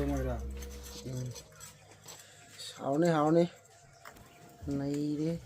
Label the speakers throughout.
Speaker 1: ꯃꯣꯏꯔꯥ
Speaker 2: 하오네 나이래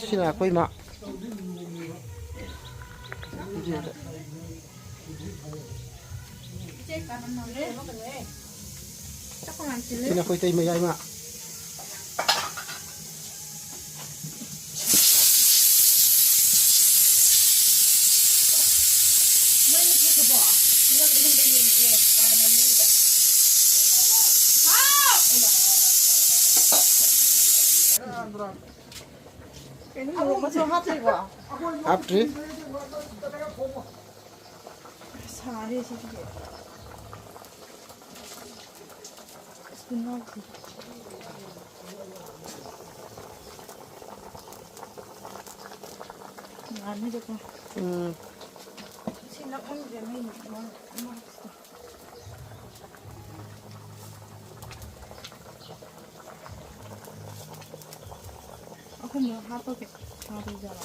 Speaker 2: Xin là quay mạ xin là quay tay mày ai mạ 앞뒤
Speaker 3: 살이 시키게 스나지 안 해도 생각하면 되면 그럼 하버게 다 되잖아.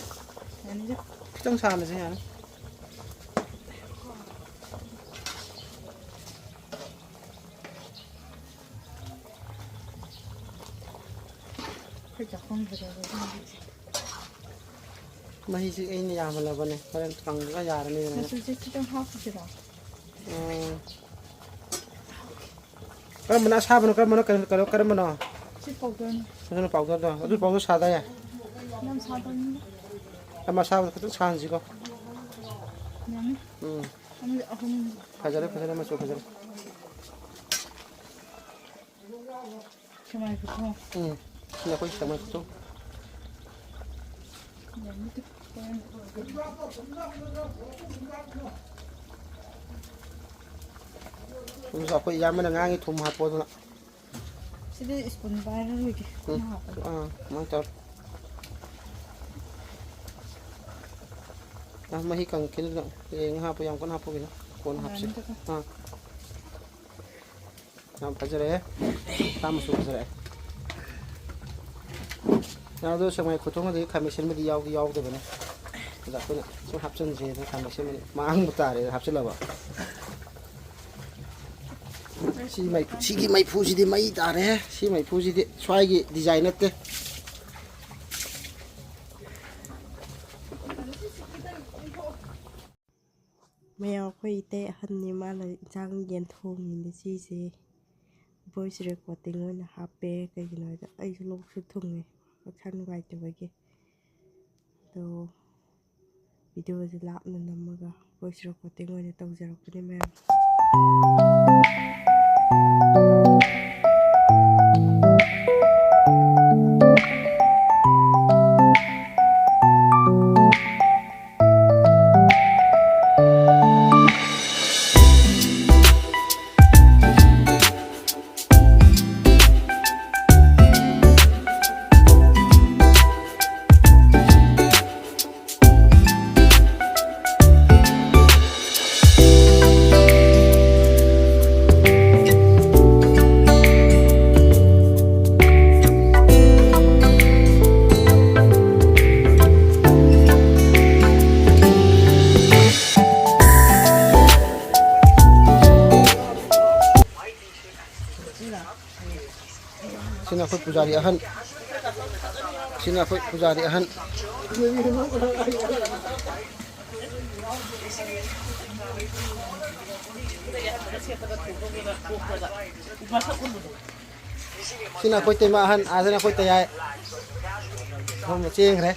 Speaker 3: 아니죠?
Speaker 2: Trong sàn là gì hả?
Speaker 3: 살짝 건드려서
Speaker 2: Mày chị anh nhà mình là bên này, con càng cái già này này.
Speaker 3: 사실 좀 하고 싶다.
Speaker 2: Cái mình đã sao mà cái mình nó
Speaker 3: 집어든
Speaker 2: nó bảo cái đó, nó bảo cái sao đây à?
Speaker 3: 남 사던
Speaker 2: Cái mà sao cái sao gì cơ?
Speaker 3: 남 아무리 아ሁ는
Speaker 2: 가자래 맞죠 가자래.
Speaker 3: 정말 좋고
Speaker 2: Là có chẳng mà tốt. Chúng ta có giá mình ngang thùng hạt bột nữa.
Speaker 3: 시대 스푼 바이를 이렇게
Speaker 2: Mang cho. Mà hi cần cái lượng thì hạt bột con hạt bột gì con hạt xịt. Làm cái gì đấy? Tam một số cái gì đấy. Nào đó xong rồi cô thông cái khai machine mới đi giao được vậy. Dạ tôi này số hấp dẫn gì thì khai machine mà ăn một tả để hấp dẫn là bảo. Si cái máy phu gì thì máy tả đấy, si máy phu gì thì xoay cái design đấy.
Speaker 1: Mèo khơi tệ hân ni mà là trang yên thôn nhìn thấy gì voice recording với là HP cái gì nói ấy lúc xuất thùng này các khăn quay cho vậy kia đồ video gì làm nên nằm mà voice recording với là tao giờ cái này
Speaker 2: Sini aku pujari ahan. Sini aku pujari ahan. Sini aku tema ahan, asal aku tayai. Kamu ceng re.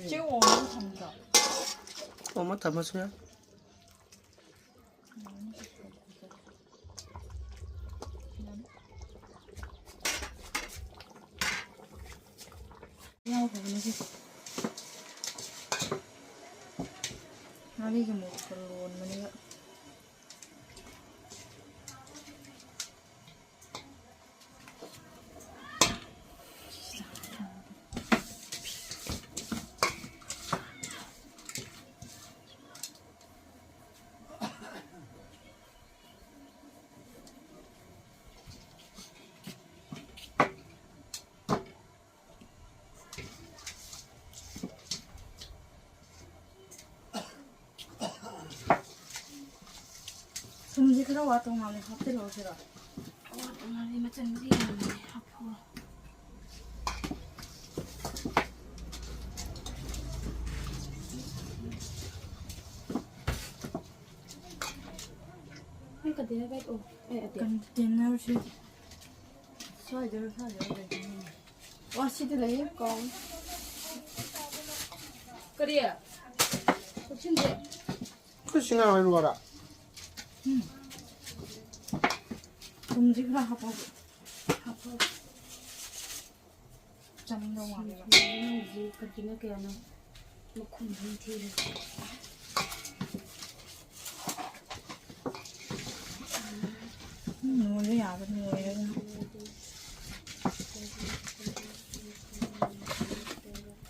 Speaker 3: Cheiraoba Handak.
Speaker 2: Mama tamas ya.
Speaker 3: Yaoba ini nanti kamu keluar mana? Sumzi kira waktu malam hati lo kira. Waktu malam macam ni apa? Ini container baik oh. Container sih. Saja. Wah sih tu lagi kau. Kerja. Kucing deh.
Speaker 2: Kau singa main luar.
Speaker 3: Sumzi kira apa? Jamin dong wali. Ini kerjanya kayak mana? Mau kunjung tiada. Nulis ya, nulis.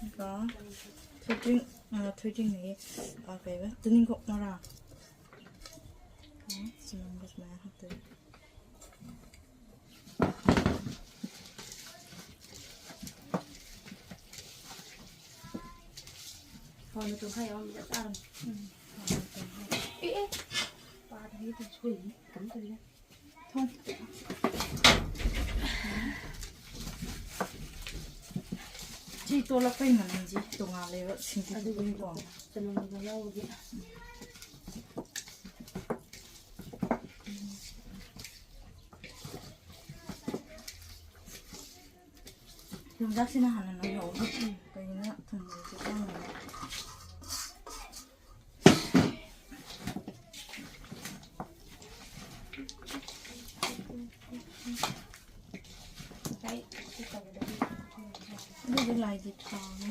Speaker 3: Enggak. Tweeting này apa ya? Tuning kok marah. Senang bos mah hati. Còn được hay không? Đã ăn. Ê, ba thấy tôi suy cắm tôi ra. Thôi. Chứ ꯁꯤ ꯇꯣꯂꯛꯄꯩ ꯃꯅꯝꯁꯤ ꯇꯣꯉꯥꯜꯂꯦꯕ ꯁꯤꯡꯖꯨꯒꯤꯀꯣ
Speaker 4: ꯆꯅꯝꯒ ꯌꯥꯎꯕꯒꯤ
Speaker 3: ꯌꯣꯡꯆꯥꯛꯁꯤꯅ ꯍꯥꯟꯅ ꯅꯣꯏꯍꯧꯕ ꯀꯩꯅꯣ ꯊꯨꯝꯕꯁꯤ ꯆꯪꯉꯦ ꯑꯗꯨꯗꯤ ꯂꯥꯏꯒꯤ ꯊꯥꯎꯅꯤ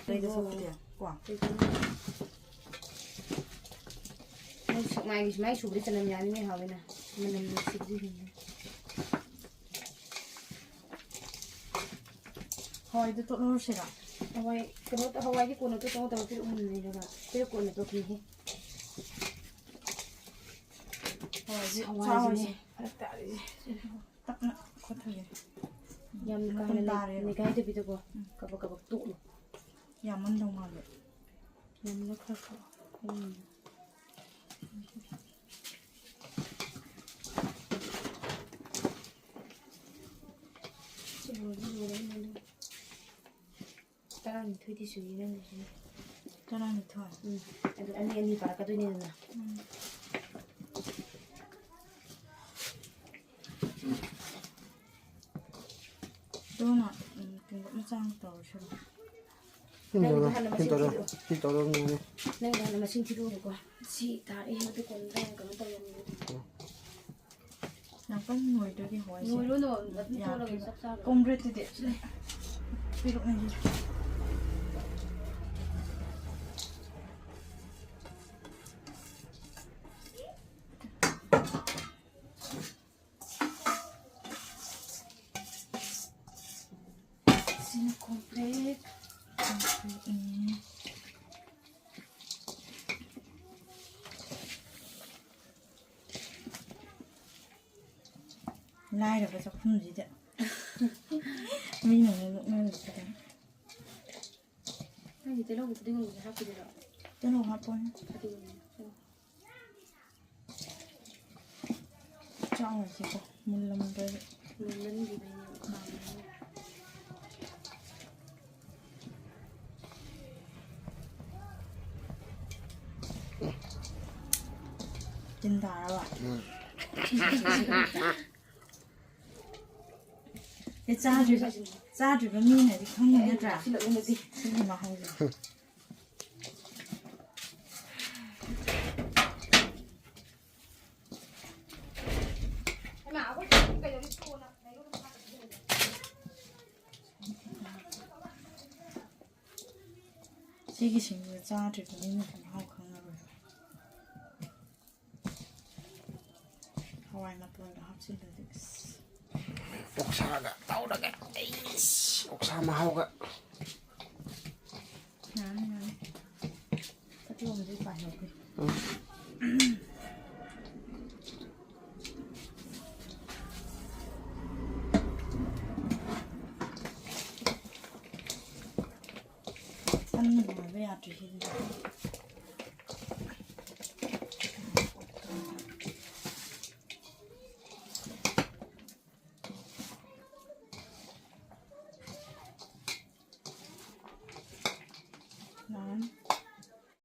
Speaker 3: ꯂꯩꯗꯁꯨ ꯀꯣ
Speaker 4: ꯁꯨꯃꯥꯏꯒꯤ ꯁꯨꯃꯥꯏ ꯁꯨꯕꯗꯤ ꯆꯅꯝ ꯌꯥꯅꯤꯡꯉꯥꯏ ꯍꯥꯎꯋꯦꯅ ꯃꯅꯝ ꯅꯨꯡꯁꯤꯕꯗꯤ
Speaker 3: ꯍꯋꯥꯏꯗꯨ ꯇꯣꯠꯂꯨꯔꯁꯤꯔ
Speaker 4: hawai keno to hawai ki kono to to to ki nei daga te kono to ki he
Speaker 3: hawai ji farak tari takna khothage
Speaker 4: yam ka ne kai te bi to ko ka ba to
Speaker 3: yaman dong ma le
Speaker 4: yam na kha kha Tarang thui di sui nang ni.
Speaker 3: Tarang ni thoi.
Speaker 4: Ani para ka tu ni na.
Speaker 3: Dona tinggal macam tu sih.
Speaker 2: Kita ni.
Speaker 4: Nang dah nama sing tiru ko. Si ta tu kon dang kan to yang ni.
Speaker 3: Nak nuôi được cái hỏi.
Speaker 4: Nuôi luôn rồi, vật cho là sắp sao rồi.
Speaker 3: Công việc thì đẹp đấy. Ví dụ này.
Speaker 4: Complete.
Speaker 3: Lai được cái không gì đấy. Mình là người được cái.
Speaker 4: Cái gì tới lúc tôi ngồi hát cái đó.
Speaker 3: Cái nào hát thôi. Cho rồi chị cô, mình làm cái
Speaker 4: mình lên gì này.
Speaker 3: Chân đá rồi. Cái cha chỉ cái mi này thì không nhìn ra.
Speaker 4: Xin lỗi em gì.
Speaker 3: Xin lỗi mà hay rồi. Cái sinh vật cha chỉ cái mi này không không rồi. Hawaii mà tôi đã học sinh được.
Speaker 2: Oksaga, tau dah kan? Oksa mahal kan?
Speaker 3: Nah. Tapi orang jadi banyak ni. Anh ngồi với anh chị Hiền.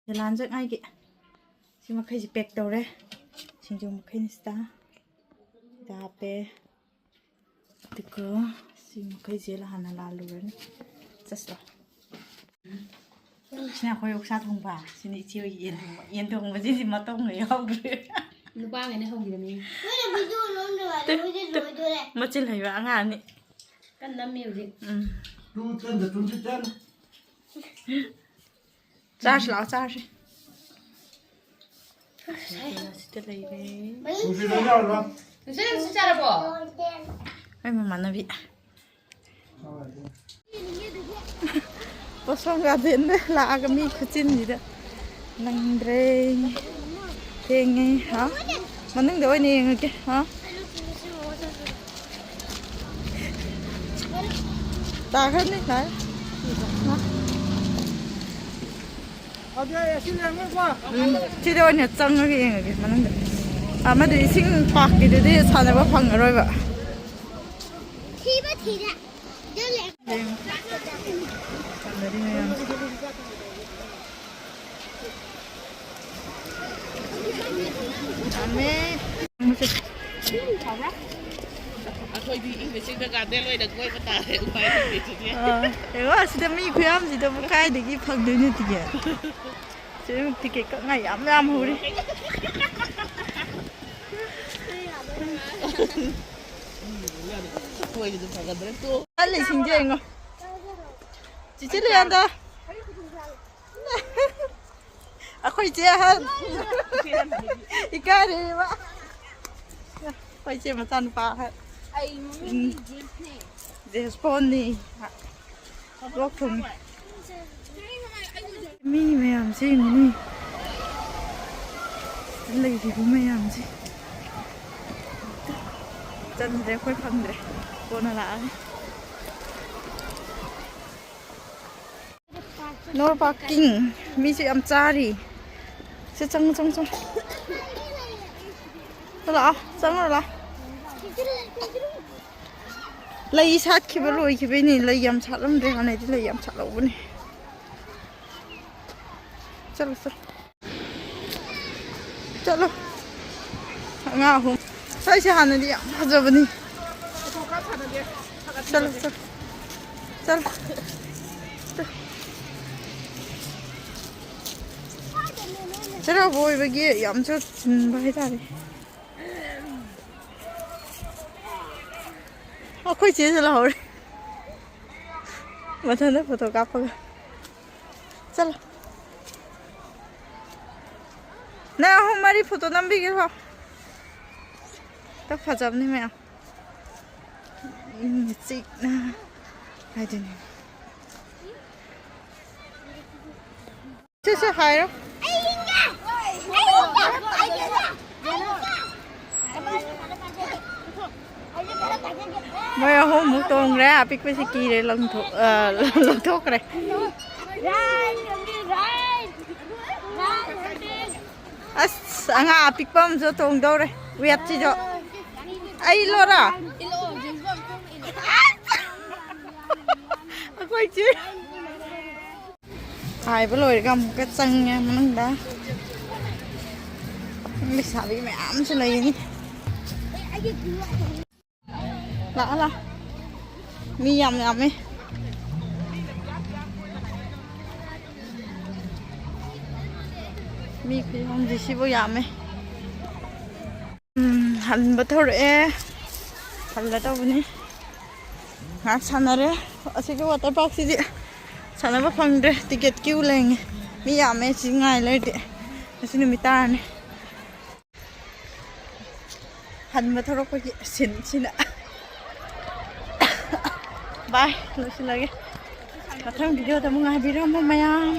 Speaker 3: Làm rất ai kì, nhưng mà khi chỉ bẹt đầu đấy, xin dùng một khi nista, đá bẹ, từ cơ, xin một khi gì là hẳn là luôn, rất là, xin nào khôi ốc sa thùng bà, xin đi chiêu yên thùng mà gì mà tông người không rồi,
Speaker 4: Lúc ba ngày nay không gì là mình.
Speaker 3: mà chỉ lấy vàng à nè,
Speaker 4: Căn năm miêu gì.
Speaker 3: Ra rồi, ra rồi. Sẽ lấy về.
Speaker 4: Mình sẽ ra được bỏ.
Speaker 3: Ai mà mặn nó bị. Bớt xong ra đến đấy là cái mi khơi chín gì đó. Nâng đây. Thế nghe hả? Mà nâng đôi nè người kia hả? Ta hết đi lại. Chị đâu nhặt chân cái gì mà nâng được. ꯑꯃꯗꯤ ꯏꯁꯤꯡ ꯄꯥꯛꯀꯤꯗꯨꯗꯤ ꯁꯥꯟꯅꯕ ꯐꯪꯉꯔꯣꯏꯕ
Speaker 5: ꯑꯩꯈꯣꯏꯗꯤ ꯏꯪꯂꯤꯁꯤꯡꯗ garden ꯑꯣꯏꯅ ꯀꯣꯏꯕ ꯇꯥꯔꯦ ꯎꯄꯥꯏ ꯂꯩꯇꯦ
Speaker 3: ꯌꯦꯡꯉꯣ ꯑꯁꯤꯗ ꯃꯤ ꯈꯨꯌꯥꯝꯁꯤꯗꯕꯨ ꯀꯥꯏꯗꯒꯤ ꯐꯪꯗꯣꯏꯅꯣ ꯇꯤꯀꯦꯠ ꯁꯤꯗ ꯇꯤꯀꯦꯠ ꯀꯛꯉꯥꯏ ꯌꯥꯝ ꯍꯧꯔꯤ
Speaker 5: ꯀꯣꯏꯕꯗꯨ ꯐꯒꯗ꯭ꯔꯥ ꯇꯣ
Speaker 3: ꯆꯠꯂꯤꯁꯤꯡꯁꯦ ꯌꯦꯡꯉꯣ ꯆꯤꯆꯦ ꯂꯤꯌꯥꯟꯗ ꯑꯩꯈꯣꯏ ꯆꯦ ꯑꯍꯟ ꯏꯀꯥꯏꯔꯦꯕ ꯑꯩꯈꯣꯏ ꯆꯦ ꯃꯆꯥꯅꯨꯄꯥ ꯑꯍꯟ ꯖꯦꯁꯐꯣꯟꯅꯤ ꯂꯣꯛ ꯊꯨꯡꯉꯤ ꯃꯤ ꯃꯌꯥꯝꯁꯦ ꯌꯦꯡꯉꯨꯅꯤ ꯂꯩꯔꯤꯕ ꯃꯌꯥꯝꯁꯦ ꯆꯟꯗ꯭ꯔꯦ ꯑꯩꯈꯣই ꯐꯪꯗ꯭ꯔꯦ ꯀꯣꯟꯅ ꯂꯥꯛꯑꯅꯤ ꯅꯣ ꯄꯥꯔꯀꯤꯡ ꯃꯤꯁꯨ ꯌꯥꯝ ꯆꯥꯔꯤ ꯁꯤ ꯆꯪꯉꯣ ꯂꯥꯛꯑꯣ ꯆꯪꯉꯣ ꯂꯥꯛꯑꯣ ꯂꯩ ꯁꯥꯠꯈꯤꯕ ꯂꯣꯏꯈꯤꯕꯩꯅꯤ ꯂꯩ ꯌꯥꯝ ꯁꯥꯠꯂꯝꯗ꯭ꯔꯦ ꯍꯥꯟꯅꯗꯤ ꯂꯩ ꯌꯥꯝ ꯁꯥꯠꯍꯧꯕꯅꯤ चलो सही हानदी फजबनी चलो चलो चल चेराओबा ओइबगी यामसु चिनबा हाइतारे अखोइ चेसे लाहौरे मथाना फोटो कापगा चलो ना हमारी फोटो नंबी के हो तब फजबनी मैं चिकना हाइदिनी चेसे हायरो मैं हो मुक तोंगरे अपिक पे सिकीरे लंथोकरे अस आंगा अपिकपम जो तोंगदौरे वेट जो आई लोरा अखोइ चे हाइबा लोइरगा मुका चंगे मनंगदा मिसाबी मैम से लईनी ला मी यामे मी हम जिसिबो यामे हनबा थोरए हल्ला तबनी हा सानरे असिगे वाटर पार्क सिदि सानबा फंगद्रे टिकेट क्यू लेंगे मी यामे सिंगाइ लेदे असि नुमिताने हनबा थोरपगि सिना बाय लोसिलागे मथंग भिडियो दा मुंगा बिराम मयाम